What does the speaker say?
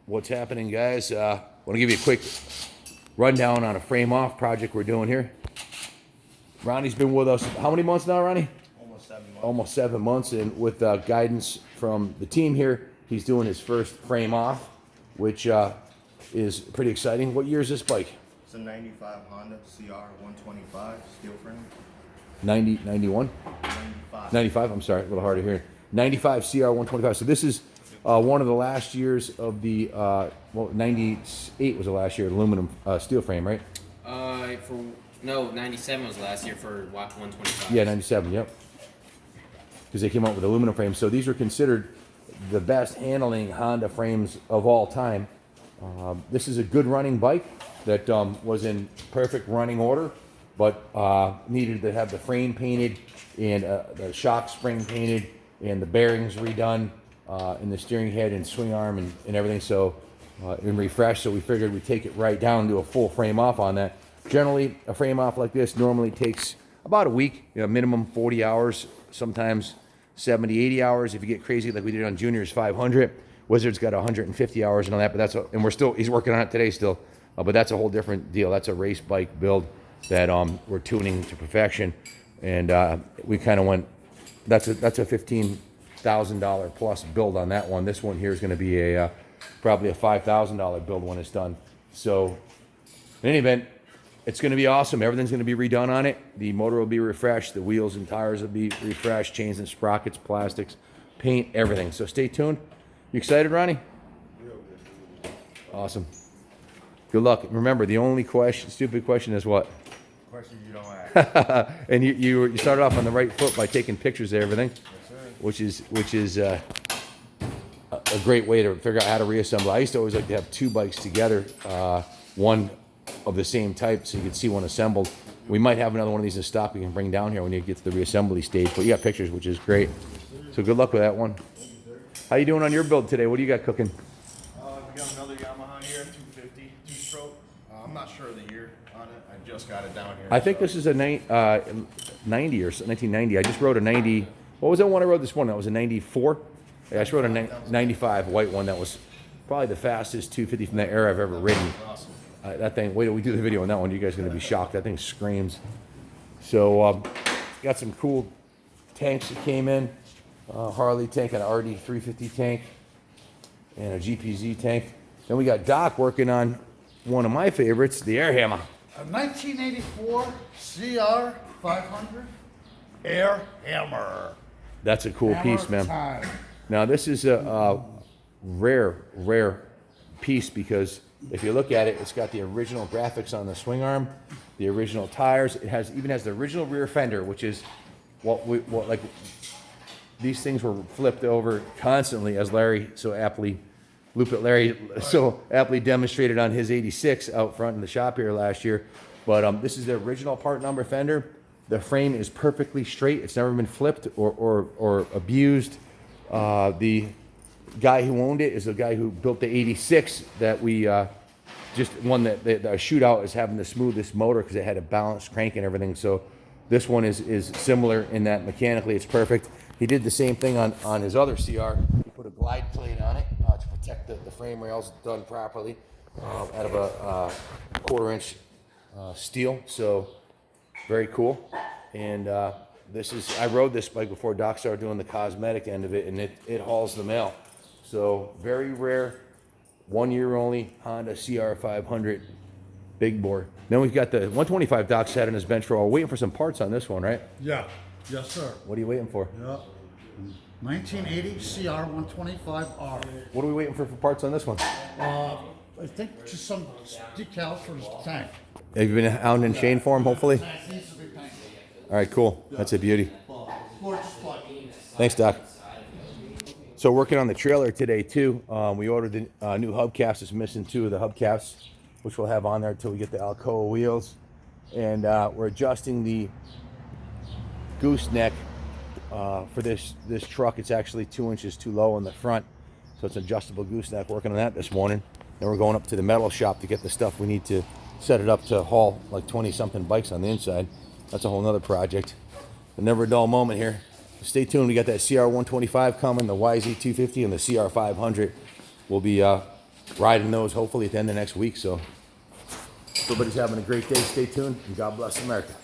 What's happening, guys? Want to give you a quick rundown on a frame off project we're doing here. Ronnie's been with us how many months now, Ronnie? Almost 7 months. Almost 7 months, and with guidance from the team here, he's doing his first frame off, which is pretty exciting. What year is this bike? It's a 95 Honda CR125 steel frame. 91? 95. 95, I'm sorry, a little harder here. 95 CR125. So this is one of the last years of the, 98 was the last year, aluminum steel frame, right? No, 97 was last year for 125. Yeah, 97, yep. Because they came out with aluminum frames. So these are considered the best handling Honda frames of all time. This is a good running bike that was in perfect running order, but needed to have the frame painted and the shock spring painted and the bearings redone and the steering head and swing arm and everything. So and refreshed. So we figured we'd take it right down and do a full frame off on that. Generally, a frame off like this normally takes about a week, minimum 40 hours, sometimes 70, 80 hours if you get crazy like we did on Junior's 500. Wizard's got 150 hours and all that, but he's working on it today still. But that's a whole different deal. That's a race bike build that we're tuning to perfection, and we kind of went. That's a $15,000 plus build on that one. This one here is going to be probably a $5,000 build when it's done. So, in any event, it's going to be awesome. Everything's going to be redone on it. The motor will be refreshed. The wheels and tires will be refreshed. Chains and sprockets, plastics, paint, everything. So stay tuned. You excited, Ronnie? Awesome. Good luck. Remember, the only stupid question is what? Question you don't ask. And you started off on the right foot by taking pictures of everything, which is a great way to figure out how to reassemble. I used to always like to have two bikes together, one of the same type, so you could see one assembled. We might have another one of these in stock we can bring down here when you get to the reassembly stage. But you got pictures, which is great. So good luck with that one. How you doing on your build today? What do you got cooking? We got another Yamaha here, 250, two-stroke. I'm not sure of the year on it. I just got it down here. I think this is a 90 or 1990. I just rode a 90. What was that one I rode this morning? That was a 94. Yeah, I just rode a 95 white one. That was probably the fastest 250 from that era I've ever ridden. Awesome. That thing, wait till we do the video on that one. You guys are going to be shocked. That thing screams. So, got some cool tanks that came in. Harley tank, an RD350 tank, and a GPZ tank. Then we got Doc working on one of my favorites, the Air Hammer. A 1984 CR500 Air Hammer. That's a cool piece, man. Time. Now, this is a rare piece because if you look at it, it's got the original graphics on the swing arm, the original tires. It even has the original rear fender, which is what these things were flipped over constantly, as Larry so aptly demonstrated on his 86 out front in the shop here last year. But this is the original part number fender. The frame is perfectly straight. It's never been flipped or abused. The guy who owned it is the guy who built the 86 that we just won the shootout, is having the smoothest motor because it had a balanced crank and everything. So this one is similar in that mechanically it's perfect. He did the same thing on his other CR. He put a glide plate on it to protect the frame rails done properly out of a 1/4 inch steel. So very cool. And I rode this bike before Doc started doing the cosmetic end of it, and it hauls the mail. So very rare, 1 year only Honda CR500 big bore. Then we've got the 125 Doc sat on his bench for a while. Waiting for some parts on this one, right? Yeah. Yes, sir. What are you waiting for? Yeah. 1980 CR125R. What are we waiting for parts on this one? I think just some decals for the tank. Have you been out in Shane for him, hopefully? Tank needs to be painted. All right, cool. That's a beauty. Gorgeous bike. Thanks, Doc. So working on the trailer today, too. We ordered the new hubcaps. It's missing 2 of the hubcaps, which we'll have on there until we get the Alcoa wheels. And we're adjusting the gooseneck for this truck. It's actually 2 inches too low on the front, so it's an adjustable gooseneck. Working on that this morning. Then we're going up to the metal shop to get the stuff we need to set it up to haul like 20-something bikes on the inside. That's a whole nother project. A never dull moment here. Stay tuned. We got that CR125 coming, the YZ250, and the CR500 will be riding those hopefully at the end of next week. So everybody's having a great day. Stay tuned, and God bless America.